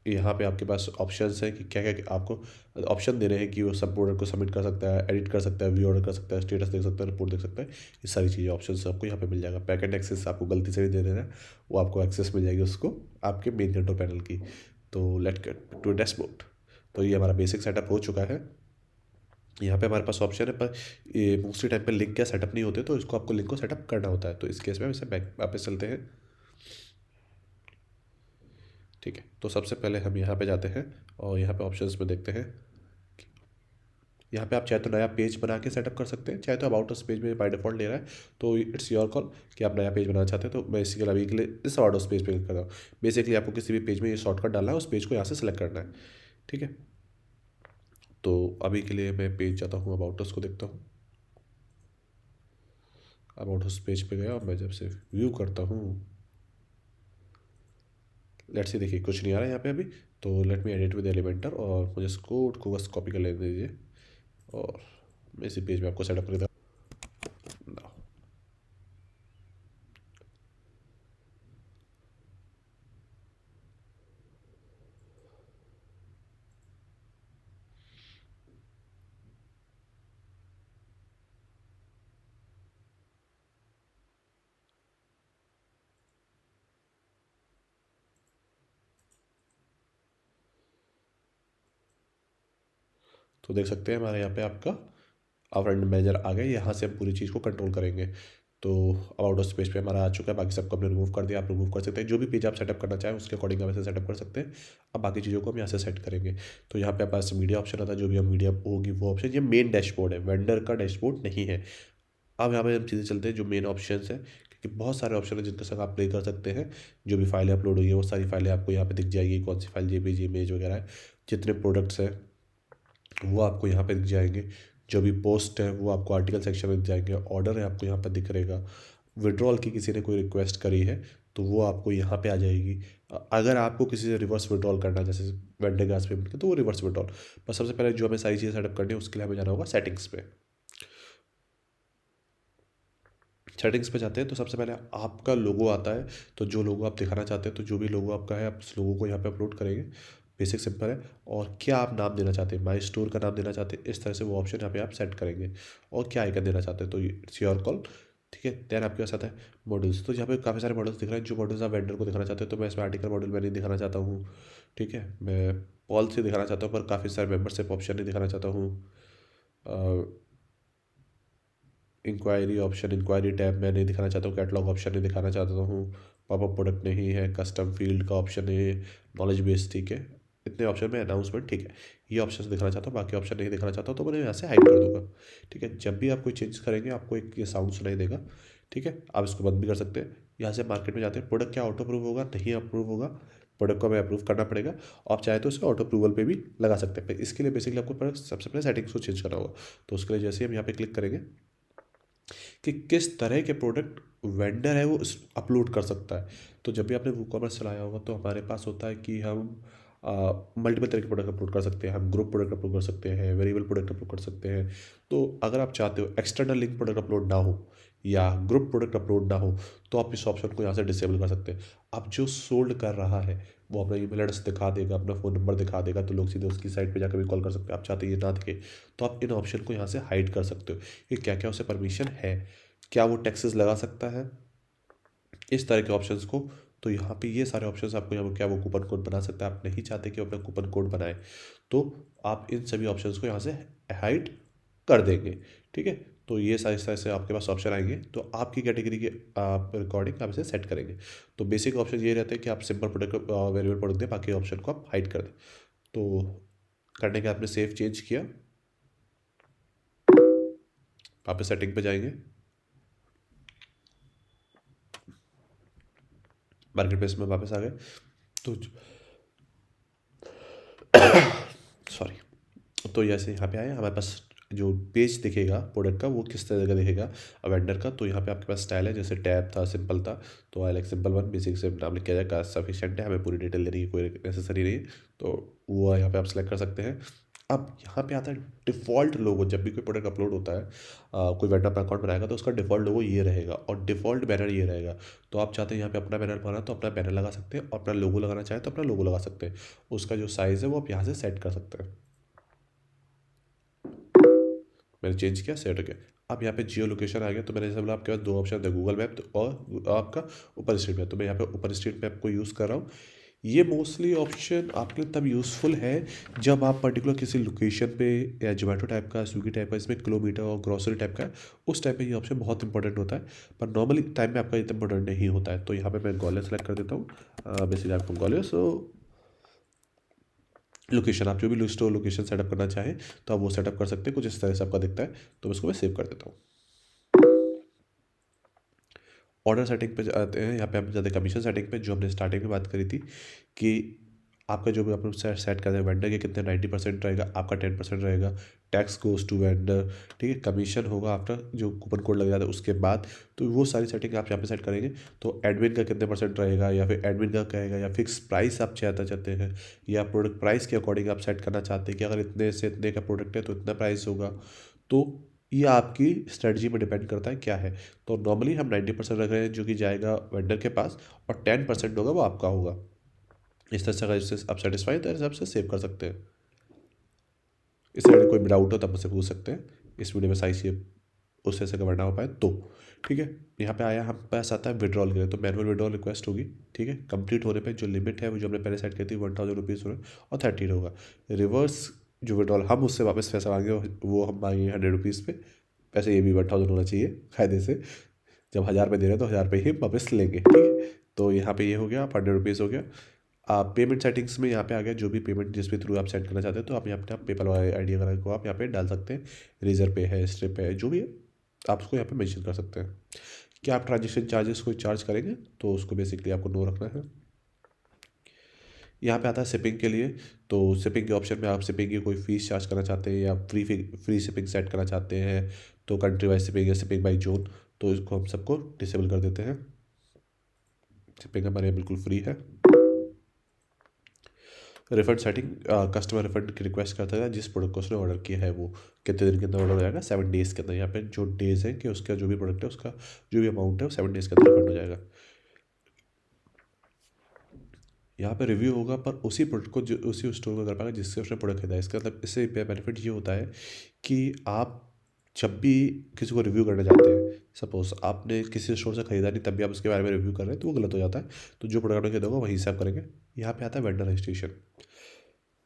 S1: यहाँ पे आपके पास ऑप्शंस हैं कि क्या क्या आपको ऑप्शन दे रहे हैं कि वो सब प्रोडक्ट को सबमिट कर सकता है, एडिट कर सकता है, व्यू ऑर्डर कर सकता है, स्टेटस देख सकता है, रिपोर्ट देख सकता है। ये सारी चीज़ें ऑप्शन आपको यहाँ पे मिल जाएगा। पैकेट एक्सेस आपको गलती से भी दे देना है, वो आपको एक्सेस मिल जाएगी उसको आपके मेन कंट्रोल पैनल की। तो लेट गेट टू डैशबोर्ड। तो ये हमारा बेसिक सेटअप हो चुका है। यहाँ पे हमारे पास ऑप्शन है, पर ये मोस्टली टाइम पे लिंक क्या सेटअप नहीं होते, तो इसको आपको लिंक को सेटअप करना होता है। तो इस केस में हम इसे बैक वापस चलते हैं। ठीक है, तो सबसे पहले हम यहाँ पे जाते हैं और यहाँ पे ऑप्शंस में देखते हैं। यहाँ पे आप चाहे तो नया पेज बना के सेटअप कर सकते हैं, चाहे तो अबाउट अस पेज में बाय डिफॉल्ट ले रहा है, तो इट्स योर कॉल कि आप नया पेज बनाना चाहते हैं। तो मैं इसी के अभी के लिए इस अबाउट अस पेज पे क्लिक कर रहा हूँ। बेसिकली आपको किसी भी पेज में ये शॉर्टकट डालना है, उस पेज को यहाँ से सेलेक्ट करना है। ठीक है, तो अभी के लिए मैं पेज जाता हूँ, अबाउट अस को देखता हूँ। अबाउट अस पेज पे गया और मैं जब से व्यू करता हूँ, लेट्स सी, देखिए कुछ नहीं आ रहा है यहाँ पे अभी। तो let me edit with Elementor, और मुझे इस कोड को बस कॉपी कर लेने दीजिए, और मैं इसी पेज में आपको सेटअप कर देता हूँ। तो देख सकते हैं हमारे यहाँ पे आपका फ्रंट मैनेजर आ गया, यहाँ से हम पूरी चीज़ को कंट्रोल करेंगे। तो अबाउट उस पेज पे हमारा आ चुका है, बाकी सबको हमने रिमूव कर दिया। आप रिमूव कर सकते हैं, जो भी पेज आप सेटअप करना चाहें उसके अकॉर्डिंग आप ऐसे सेटअप कर सकते हैं। अब बाकी चीज़ों को हम यहाँ से सेट करेंगे। तो यहाँ पे पास मीडिया ऑप्शन आता है, जो भी हम मीडिया होगी वो ऑप्शन, ये मेन डैशबोर्ड है, वेंडर का डैशबोर्ड नहीं है। अब यहाँ पे हम चीज़ें चलते हैं जो मेन ऑप्शन है, क्योंकि बहुत सारे ऑप्शन है जिनके साथ आप प्ले कर सकते हैं। जो भी फाइलें अपलोड हुई है वो सारी फाइलें आपको यहाँ पे दिख जाएगी, कौन सी फाइल जेपीजी इमेज वगैरह है। जितने प्रोडक्ट्स हैं वो आपको यहाँ पे दिख जाएंगे। जो भी पोस्ट है वो आपको आर्टिकल सेक्शन में दिख जाएंगे। ऑर्डर है आपको यहाँ पर दिख रहेगा। विड्रॉल की किसी ने कोई रिक्वेस्ट करी है तो वो आपको यहाँ पे आ जाएगी। अगर आपको किसी से रिवर्स विड्रॉल करना है, जैसे वेंडर गैस पेमेंट की, तो वो रिवर्स विड्रॉल। पर सबसे पहले जो हमें सारी चीज़ें सेटअप करनी है उसके लिए हमें जाना होगा सेटिंग्स पे। सेटिंग्स पे जाते हैं तो सबसे पहले आपका लोगो आता है। तो जो लोगो आप दिखाना चाहते हैं, तो जो भी लोगो आपका है आप उस लोगो को यहाँ पे अपलोड करेंगे। बेसिक सिंपल है। और क्या आप नाम देना चाहते हैं, माई स्टोर का नाम देना चाहते हैं, इस तरह से वो ऑप्शन यहाँ पे आप सेट करेंगे। और क्या आइकन देना चाहते हैं, तो इट्स योर कॉल। ठीक है, देन आपके पास आता है मॉडल्स। तो यहाँ पे काफ़ी सारे मॉडल्स दिख रहे हैं। जो मॉडल्स आप वेंडर को दिखाना चाहते हैं, तो मैं इसमें आर्टिकल मॉडल में नहीं दिखाना चाहता हूँ। ठीक है, मैं पॉलिसी दिखाना चाहता हूँ, पर काफ़ी सारे मेंबरशिप ऑप्शन नहीं दिखाना चाहता हूँ। इंक्वायरी ऑप्शन, इंक्वायरी टैब मैं नहीं दिखाना चाहता हूँ। कैटलॉग ऑप्शन नहीं दिखाना चाहता हूँ। पॉपअप प्रोडक्ट नहीं है। कस्टम फील्ड का ऑप्शन है। नॉलेज बेस, ठीक है। इतने ऑप्शन में अनाउंसमेंट, ठीक है। ये ऑप्शन दिखाना चाहता हूँ, बाकी ऑप्शन नहीं दिखाना चाहता हूँ, तो मैं यहाँ से हाइड कर दूँगा। ठीक है, जब भी आप कोई चेंज करेंगे आपको एक ये साउंड सुनाई देगा। ठीक है, आप इसको बंद भी कर सकते हैं। यहाँ से मार्केट में जाते हैं, प्रोडक्ट क्या ऑटो अप्रूव होगा, नहीं अप्रूव होगा। प्रोडक्ट को हमें अप्रूव करना पड़ेगा। आप चाहे तो इसे ऑटो अप्रूवल पे भी लगा सकते हैं। इसके लिए बेसिकली आपको सबसे पहले सेटिंग्स को चेंज करना होगा। तो उसके लिए जैसे ही हम यहाँ पे क्लिक करेंगे कि किस तरह के प्रोडक्ट वेंडर है वो अपलोड कर सकता है। तो जब भी आपने वो कॉमर्स चलाया होगा तो हमारे पास होता है कि हम मल्टीपल तरह के प्रोडक्ट अपलोड कर सकते हैं। हम ग्रुप प्रोडक्ट अपलोड कर सकते हैं, वेरिएबल प्रोडक्ट अपलोड कर सकते हैं। तो अगर आप चाहते हो एक्सटर्नल लिंक प्रोडक्ट अपलोड ना हो या ग्रुप प्रोडक्ट अपलोड ना हो, तो आप इस ऑप्शन को यहाँ से डिसेबल कर सकते हैं। अब जो सोल्ड कर रहा है वो अपना ईमेल एड्रेस दिखा देगा, अपना फ़ोन नंबर दिखा देगा, तो लोग सीधे उसकी साइट पे जाकर भी कॉल कर सकते हैं। आप चाहते हैं ये ना दिखे, तो आप इन ऑप्शन को यहाँ से हाइड कर सकते हो कि क्या क्या उसे परमिशन है। क्या वो टैक्सेस लगा सकता है, इस तरह के ऑप्शंस को। तो यहाँ पे ये सारे ऑप्शंस आपको यहाँ पे, क्या वो कूपन कोड बना सकता है, आप नहीं चाहते कि वो अपना कूपन कोड बनाए, तो आप इन सभी ऑप्शंस को यहाँ से हाइड कर देंगे। ठीक है, तो ये सारे तरह से आपके पास ऑप्शन आएंगे, तो आपकी कैटेगरी के आप रिकॉर्डिंग आप इसे सेट करेंगे। तो बेसिक ऑप्शन ये रहते हैं कि आप सिंपल प्रोडक्ट वेरिएबल प्रोडक्ट दें, बाकी ऑप्शन को आप हाइड कर दें। तो करने के आपने सेव चेंज किया, आप सेटिंग पे जाएंगे, मार्केट प्लेस में वापस आ गए। तो सॉरी, तो जैसे यहाँ पे आए हमारे पास जो पेज दिखेगा प्रोडक्ट का, वो किस तरह का दिखेगा वेंडर का। तो यहाँ पे आपके पास स्टाइल है, जैसे टैब था, सिंपल था, तो I like simple one, basic से नाम लिख किया जाएगा, सफिशिएंट है, हमें पूरी डिटेल देने की कोई नेसेसरी नहीं है। तो वो यहाँ पे आप सेलेक्ट कर सकते हैं। अब यहाँ पे आता है डिफ़ॉल्ट लोगो। जब भी कोई प्रोडक्ट अपलोड होता है, कोई वेंडर अपना अकाउंट बनाएगा तो उसका डिफ़ॉल्ट लोगो ये रहेगा, और डिफ़ॉल्ट बैनर ये रहेगा। तो आप चाहते हैं यहाँ पे अपना बैनर बनाना तो अपना बैनर लगा सकते हैं, और अपना लोगो लगाना चाहें तो अपना लोगो लगा सकते हैं। उसका जो साइज़ है वो आप यहाँ से सेट कर सकते हैं। मैंने चेंज किया, सेट हो गया। अब यहाँ पे जियो लोकेशन आ गया। तो मैंने जैसे बोला आपके पास दो ऑप्शन थे, गूगल मैप और आपका ओपन स्ट्रीट मैप। तो मैं यहाँ पे ओपन स्ट्रीट मैप को यूज़ कर रहा हूँ। ये मोस्टली ऑप्शन आपके लिए तब यूज़फुल है जब आप पर्टिकुलर किसी लोकेशन पे, या जोमेटो टाइप का, स्विगी टाइप का, इसमें किलोमीटर और ग्रोसरी टाइप का है, उस टाइप में ये ऑप्शन बहुत इंपॉर्टेंट होता है। पर नॉर्मली टाइम में आपका इतना इंपॉर्टेंट नहीं होता है। तो यहाँ पे मैं ग्वालियर सेलेक्ट कर देता हूँ। बेसिकली आपको ग्वालियर, सो लोकेशन, आप जो भी स्टोर लोकेशन सेटअप करना चाहें तो आप वो सेटअप कर सकते हैं। कुछ इस तरह से आपका दिखता है, तो मैं इसको मैं सेव कर देता हूँ। ऑर्डर सेटिंग पे जाते हैं, यहाँ पे हम जाते हैं कमीशन सेटिंग पे, जो हमने स्टार्टिंग में बात करी थी कि आपका जो भी आप सेट कर रहे हैं वेंडर के कितने 90% रहेगा, आपका 10% रहेगा। टैक्स गोज टू वेंडर, ठीक है। कमीशन होगा आफ्टर जो कूपन कोड लग जाता है उसके बाद। तो वो सारी सेटिंग आप यहाँ पे सेट करेंगे। तो एडमिन का कितने परसेंट रहेगा, या फिर एडमिन का कहेगा, या फिक्स प्राइस आप चाहते हैं, या प्रोडक्ट प्राइस के अकॉर्डिंग आप सेट करना चाहते हैं कि अगर इतने से इतने का प्रोडक्ट है तो इतना प्राइस होगा। तो ये आपकी स्ट्रेटजी पर डिपेंड करता है क्या है। तो नॉर्मली हम 90% रख रहे हैं जो कि जाएगा वेंडर के पास, और 10% होगा वो आपका होगा। इस तरह से अगर इससे आप सेटिस्फाई तो इस हिसाब से सेव कर सकते हैं। इससे अगर कोई भी डाउट हो तब मुझसे पूछ सकते हैं इस वीडियो में साइज से उस तरह से कवर ना हो पाए तो। ठीक है, यहाँ पे आया हम पास आता है विड्रॉल के लिए। तो मैनुअल विड्रॉल रिक्वेस्ट होगी, ठीक है। कंप्लीट होने पे जो लिमिट है वो जो हमने पहले सेट की थी 1000 रुपीज़ और 30 होगा। रिवर्स जो विड्रॉल हम उससे वापस पैसा मांगे वो हम मांगेंगे 100 रुपीज़ पे। वैसे ये भी 1000 होना चाहिए कायदे से। जब 1000 रुपये दे रहे हैं तो 1000 रुपये ही वापस लेंगे, ठीक है। तो यहाँ पे ये हो गया, आप 100 रुपीज़ हो गया। आप पेमेंट सेटिंग्स में यहाँ पे आ गया, जो भी पेमेंट जिस भी थ्रू आप सेंड करना चाहते हैं तो आप यहाँ पे आप पेपल आईडी वगैरह को आप यहाँ पे डाल सकते हैं। रेजर पे है, स्ट्रिप है, जो भी है आप उसको यहाँ पे मेंशन कर सकते हैं। क्या आप ट्रांजेक्शन चार्जेस कोई चार्ज करेंगे तो उसको बेसिकली आपको नो रखना है। यहाँ पे आता है शिपिंग के लिए। तो शिपिंग के ऑप्शन में आप शिपिंग की कोई फीस चार्ज करना चाहते हैं या फ्री शिपिंग सेट करना चाहते हैं, तो कंट्री वाइज शिपिंग या शिपिंग बाई जोन, तो इसको हम सबको डिसेबल कर देते हैं। शिपिंग हमारे यहाँ बिल्कुल फ्री है। रिफंड सेटिंग, कस्टमर रिफंड की रिक्वेस्ट करता है जिस प्रोडक्ट को उसने ऑर्डर किया है वो कितने दिन के अंदर ऑर्डर हो जाएगा, 7 डेज़ के अंदर। यहाँ पे जो डेज़ है कि उसका जो भी प्रोडक्ट है उसका जो भी अमाउंट है वो 7 डेज़ के अंदर रिफंड हो जाएगा। यहाँ पे रिव्यू होगा पर उसी प्रोडक्ट को जो उसी स्टोर को कर पाएगा जिससे उसने प्रोडक्ट खरीदा है। इसका मतलब इससे बेनिफिट ये होता है कि आप जब भी किसी को रिव्यू करना चाहते हैं, सपोज आपने किसी स्टोर से खरीदा नहीं तब भी आप उसके बारे में रिव्यू कर रहे हैं तो वो गलत हो जाता है। तो जो प्रोडक्ट आपने खरीदा होगा वहीं से आप करेंगे। यहाँ पे आता है वेंडर रजिस्ट्रेशन।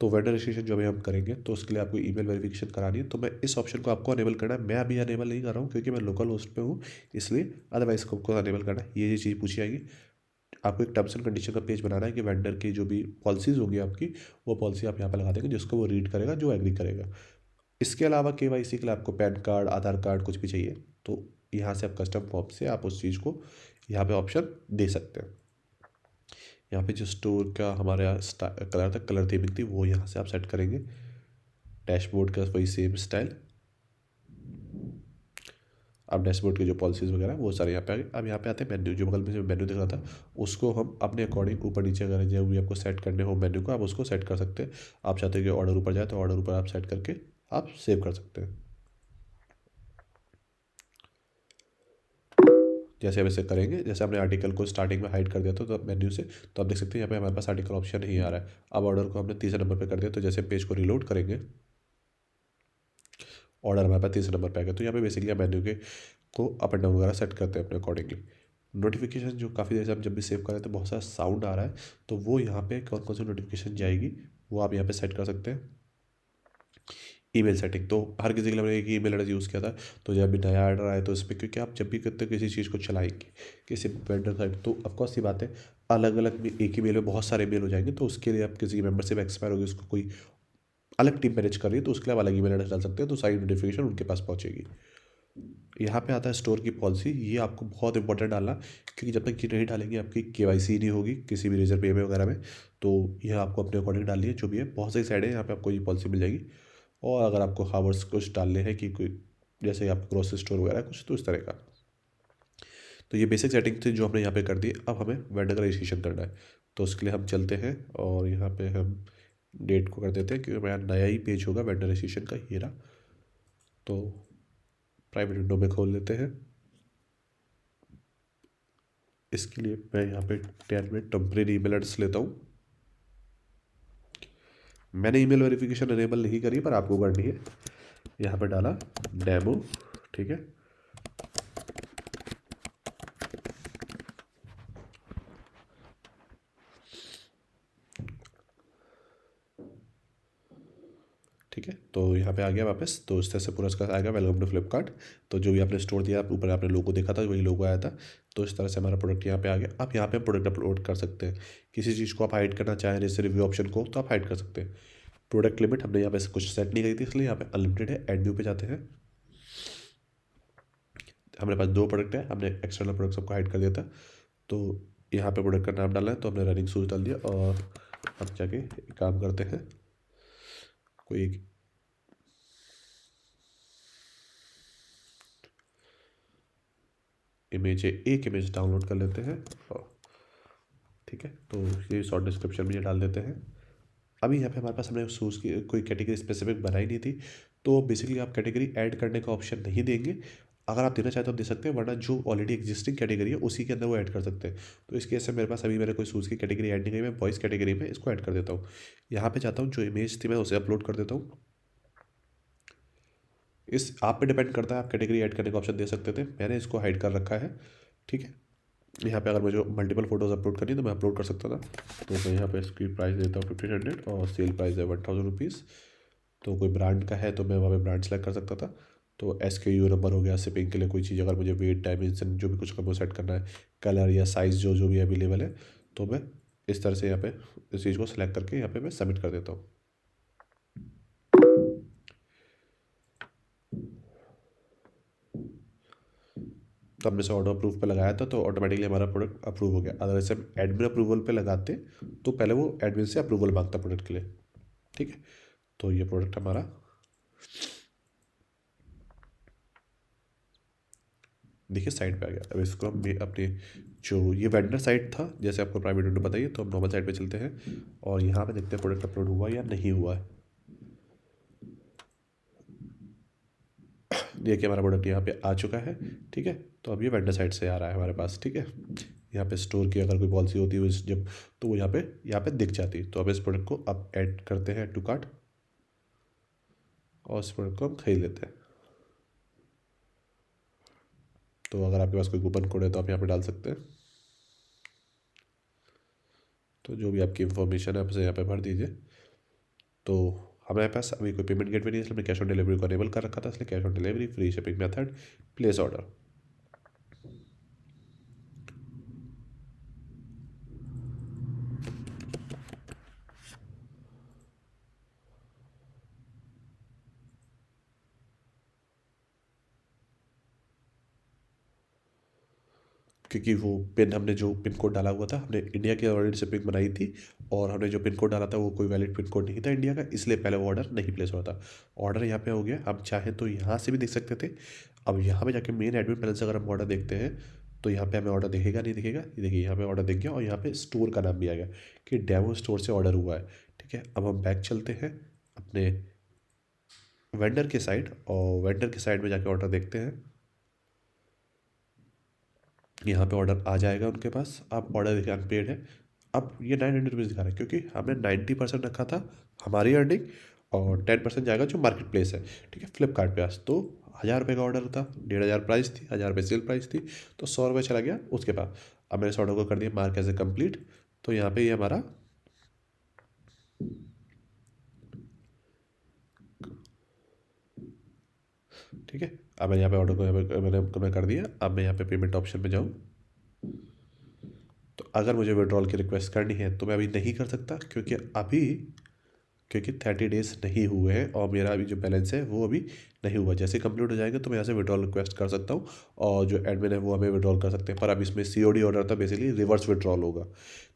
S1: तो वेंडर रजिस्ट्रेशन जो भी हम करेंगे तो उसके लिए आपको ईमेल वेरिफिकेशन करानी है। तो मैं इस ऑप्शन को आपको अनेबल करना है। मैं अभी अनेबल नहीं कर रहा हूँ क्योंकि मैं लोकल होस्ट पे हूँ, इसलिए अदरवाइज को आपको अनेबल करना है। ये चीज़ पूछी जाएगी। आपको एक टर्म्स एंड कंडीशन का पेज बनाना है कि वेंडर की जो भी पॉलिसीज़ होगी आपकी वो पॉलिसी आप यहाँ पर लगा देंगे जिसको वो रीड करेगा, जो एग्री करेगा। इसके अलावा केवाईसी के लिए आपको पैन कार्ड, आधार कार्ड कुछ भी चाहिए तो यहाँ से आप कस्टम फॉर्म से आप उस चीज़ को यहाँ पे ऑप्शन दे सकते हैं। यहाँ पे जो स्टोर का हमारे यहाँ कलर था, कलर थीमिंग थी, वो यहाँ से आप सेट करेंगे। डैशबोर्ड का वही सेम स्टाइल। अब डैशबोर्ड की जो पॉलिसीज़ वगैरह वो सारे यहाँ पे आ गए। अब यहाँ पे आते हैं मेन्यू। जो बगल में जो मेन्यू दिख रहा था उसको हम अपने अकॉर्डिंग ऊपर नीचे अगर जो भी आपको सेट करने हो मेन्यू को आप उसको सेट कर सकते हैं। आप चाहते हैं कि ऑर्डर ऊपर जाए तो ऑर्डर ऊपर आप सेट करके आप सेव कर सकते हैं। जैसे वैसे करेंगे, जैसे हमने आर्टिकल को स्टार्टिंग में हाइड कर दिया था तो मेन्यू से, तो आप देख सकते हैं यहाँ पे हमारे पास आर्टिकल ऑप्शन नहीं आ रहा है। अब ऑर्डर को हमने तीसरे नंबर पे कर दिया तो जैसे पेज को रिलोड करेंगे ऑर्डर हमारे पास तीसरे नंबर पे आ गया। तो यहाँ पे बेसिकली हम मेन्यू के को अप एंड डाउन वगैरह सेट करते हैं अपने अकॉर्डिंगली। नोटिफिकेशन जो काफ़ी देर से हम जब भी सेव कर रहे हैं तो बहुत सारा साउंड आ रहा है, तो वो यहाँ पे कौन कौन सी नोटिफिकेशन जाएगी वो आप यहाँ पे सेट कर सकते हैं। ईमेल सेटिंग तो हर किसी के लिए हमने एक ही ईमेल एड्रेस यूज़ किया था। तो जब भी नया ऑर्डर आए तो इसमें, क्योंकि आप जब भी करते हो किसी चीज़ को चलाएंगे किसी वेंडर साइट, तो ऑफकोर्स ये बात है अलग अलग एक ही मेल में बहुत सारे मेल हो जाएंगे। तो उसके लिए आप किसी की मेंबरशिप एक्सपायर होगी, उसको कोई अलग टीम मैनेज कर रही है तो उसके लिए आप अलग ईमेल एड्रेस डाल सकते हैं तो सारी नोटिफिकेशन उनके पास पहुँचेगी। यहाँ पे आता है स्टोर की पॉलिसी। ये आपको बहुत इंपॉर्टेंट डालना, क्योंकि जब तक ये नहीं डालेंगे आपकी केवाईसी नहीं होगी किसी भी रेजर पे में वगैरह में। तो यह आपको अपने अकॉर्डिंग डालनी है। जो भी है बहुत सारी साइड है यहाँ पे आपको ये पॉलिसी मिल जाएगी। और अगर आपको हावर्स कुछ डालने हैं कि कोई जैसे आपका ग्रोसरी स्टोर वगैरह कुछ तो इस तरह का। तो ये बेसिक सेटिंग थी जो हमने यहाँ पे कर दी। अब हमें वेंडर का रजिस्ट्रेशन करना है। तो उसके लिए हम चलते हैं और यहाँ पे हम डेट को कर देते हैं क्योंकि मेरा नया ही पेज होगा वेंडर रजिस्ट्रेशन का, ये रहा। तो प्राइवेट विंडो में खोल लेते हैं। इसके लिए मैं यहाँ पे 10 मिनट टेम्परेरी ईमेल एड्रेस लेता हूँ। मैंने ईमेल वेरिफिकेशन अनेबल नहीं करी पर आपको करनी है। यहाँ पे डाला डेमो, ठीक है। ठीक है, तो यहाँ पे आ गया वापस। तो इस तरह से पूरा इसका आएगा वेलकम टू फ्लिपकार्ट। तो जो भी आपने स्टोर दिया ऊपर आपने लोगो देखा था वही लोगो आया था। तो इस तरह से हमारा प्रोडक्ट यहाँ पे आ गया। आप यहाँ पे प्रोडक्ट अपलोड कर सकते हैं। किसी चीज़ को आप हाइड करना चाहें जैसे रिव्यू ऑप्शन को तो आप हाइड कर सकते हैं। प्रोडक्ट लिमिट हमने यहाँ पे कुछ सेट नहीं करी थी इसलिए यहाँ पे अनलिमिटेड है। एड न्यू पे जाते हैं। हमारे पास 2 प्रोडक्ट है, हमने एक्सटर्नल प्रोडक्ट सबको हाइड कर दिया था। तो यहाँ पे प्रोडक्ट का नाम डालना है तो हमने रनिंग शूज़ डाल दिया और अब जाके एक काम करते हैं, कोई एक इमेज है, एक इमेज डाउनलोड कर लेते हैं। और ठीक है, तो ये शॉर्ट डिस्क्रिप्शन में ये डाल देते हैं। अभी यहाँ पे हमारे पास हमने शूज़ की कोई कैटेगरी स्पेसिफिक बनाई नहीं थी, तो बेसिकली आप कैटेगरी ऐड करने का ऑप्शन नहीं देंगे। अगर आप देना चाहते हो दे सकते हैं, वरना जो ऑलरेडी एग्जिस्टिंग कैटेगरी है उसी के अंदर वो ऐड कर सकते हैं। तो इस केस में मेरे पास अभी मेरे कोई शूज़ की कैटेगरी ऐड नहीं गई, मैं बॉयज़ कैटेगरी में इसको ऐड कर देता हूँ। यहाँ पे जाता हूँ, जो इमेज थी मैं उसे अपलोड कर देता हूँ। इस आप पे डिपेंड करता है, आप कैटेगरी ऐड करने का ऑप्शन दे सकते थे, मैंने इसको हाइड कर रखा है। ठीक है, यहाँ पे अगर मुझे मल्टीपल फोटोज़ अपलोड करनी है तो मैं अपलोड कर सकता था। तो मैं यहाँ पे इसकी प्राइस देता हूँ 1500 और सेल प्राइस है 1000 रुपीज़। तो कोई ब्रांड का है तो मैं वहाँ पे ब्रांड सेलेक्ट कर सकता था। तो SKU नंबर हो गया, शिपिंग के लिए कोई चीज़, अगर मुझे वेट, डायमेंशन, जो भी कुछ वो सेट करना है, कलर या साइज़ जो जो भी अवेलेबल है, तो मैं इस तरह से यहाँ पे इस चीज़ को सेलेक्ट करके यहाँ पे मैं सबमिट कर देता हूँ। तो हमने से ऑर्डर अप्रूव पे लगाया था तो ऑटोमेटिकली हमारा प्रोडक्ट अप्रूव हो गया। अगर ऐसे हम एडमिन अप्रूवल पे लगाते तो पहले वो एडमिन से अप्रूवल मांगता प्रोडक्ट के लिए। ठीक है, तो ये प्रोडक्ट हमारा देखिए साइट पे आ गया। अब इसको हम अपने जो ये वेंडर साइट था, जैसे आपको प्राइवेट विंडो बताइए, तो हम नॉर्मल साइट पे चलते हैं और यहाँ पे देखते हैं प्रोडक्ट अपलोड हुआ या नहीं हुआ है। देखिए हमारा प्रोडक्ट यहाँ पे आ चुका है। ठीक है, तो अब ये वेंडर साइट से आ रहा है हमारे पास। ठीक है, यहाँ पे स्टोर की अगर कोई पॉलिसी होती है जब, तो वो यहाँ पे दिख जाती। तो अब इस प्रोडक्ट को अब ऐड करते हैं टू कार्ट और इस प्रोडक्ट को हम खरीद लेते हैं। तो अगर आपके पास कोई कूपन कोड है तो आप यहाँ पे डाल सकते हैं। तो जो भी आपकी इन्फॉर्मेशन है आप उसे यहाँ पे भर दीजिए। तो हमारे पास अभी कोई पेमेंट गेटवे नहीं है, इसलिए हमने कैश ऑन डिलीवरी को अनेबल कर रखा था, इसलिए cash on delivery, free shipping method, place order. क्योंकि वो पिन, हमने जो पिन कोड डाला हुआ था, हमने इंडिया की ऑलरेडी शिपिंग बनाई थी और हमने जो पिन कोड डाला था वो कोई वैलिड पिन कोड नहीं था इंडिया का, इसलिए पहले वो ऑर्डर नहीं प्लेस हुआ था। ऑर्डर यहाँ पे हो गया। हम चाहें तो यहाँ से भी देख सकते थे। अब यहाँ पे जाके मेन एडमिन पैनल से अगर हम ऑर्डर देखते हैं तो यहाँ पे हमें ऑर्डर दिखेगा नहीं दिखेगा, ये देखिए यहाँ पे ऑर्डर दिख गया और यहाँ पे स्टोर का नाम भी आ गया कि डेमो स्टोर से ऑर्डर हुआ है। ठीक है, अब हम बैक चलते हैं अपने वेंडर के साइड और वेंडर के साइड में जाके ऑर्डर देखते हैं। यहाँ पे ऑर्डर आ जाएगा उनके पास। अब ऑर्डर देखिए अनपेड है। अब ये 900 रुपीज़ दिखा रहा है क्योंकि हमने 90% रखा था हमारी अर्निंग और 10% जाएगा जो मार्केट प्लेस है। ठीक है, फ्लिपकार्ट पे आज तो 1000 रुपये का ऑर्डर था, 1500 प्राइस थी, 1000 रुपये सेल प्राइस थी, तो 100 रुपये चला गया उसके बाद। अब मैंने इस ऑर्डर को कर दिया मार्क एज ए कम्प्लीट। तो यहाँ पे ये हमारा ठीक है। अब मैं यहाँ पे ऑर्डर को मैंने कर दिया। अब मैं यहाँ पे पेमेंट ऑप्शन में जाऊँ तो अगर मुझे विड्रॉल की रिक्वेस्ट करनी है तो मैं अभी नहीं कर सकता क्योंकि 30 डेज़ नहीं हुए हैं और मेरा अभी जो बैलेंस है वो अभी नहीं हुआ। जैसे कंप्लीट हो जाएगा तो मैं यहाँ से विड्रॉल रिक्वेस्ट कर सकता हूँ और जो एडमिन है वो हमें विड्रॉल कर सकते हैं। पर अब इसमें COD ऑर्डर था, बेसिकली रिवर्स विड्रॉल होगा।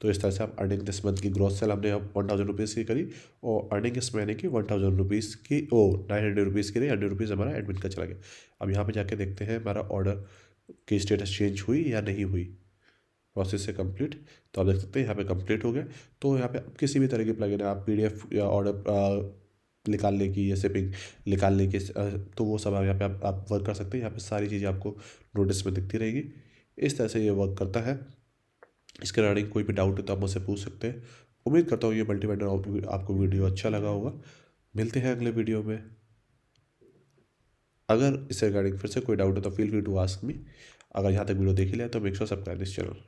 S1: तो इस तरह से आप अर्निंग दिस मंथ की ग्रॉस सेल हमने अब 1000 रुपीज़ की करी और अर्निंग इस महीने की 1000 रुपीज़ की, 900 रुपीज़ की रही, 100 रुपीज़ हमारा एडमिन का चला गया। अब यहाँ पर जाके देखते हैं हमारा ऑर्डर की स्टेटस चेंज हुई या नहीं हुई। प्रोसेस से कंप्लीट, तो आप देख सकते हैं यहाँ पे कंप्लीट हो गया। तो यहाँ पे आप किसी भी तरह की प्लगइन है, आप PDF या ऑर्डर निकालने की या शिपिंग निकालने की, तो वो सब यहाँ पे आप वर्क कर सकते हैं। यहाँ पे सारी चीज़ें आपको नोटिस में दिखती रहेगी। इस तरह से ये वर्क करता है। इसके रिगार्डिंग कोई भी डाउट है तो आप मुझसे पूछ सकते हैं। उम्मीद करता हूँ ये मल्टी वेंडर आपको वीडियो अच्छा लगा होगा। मिलते हैं अगले वीडियो में। अगर इससे रिगार्डिंग फिर से कोई डाउट है तो feel free to ask me. अगर यहाँ तक वीडियो देख ही लिया तो make sure subscribe this channel.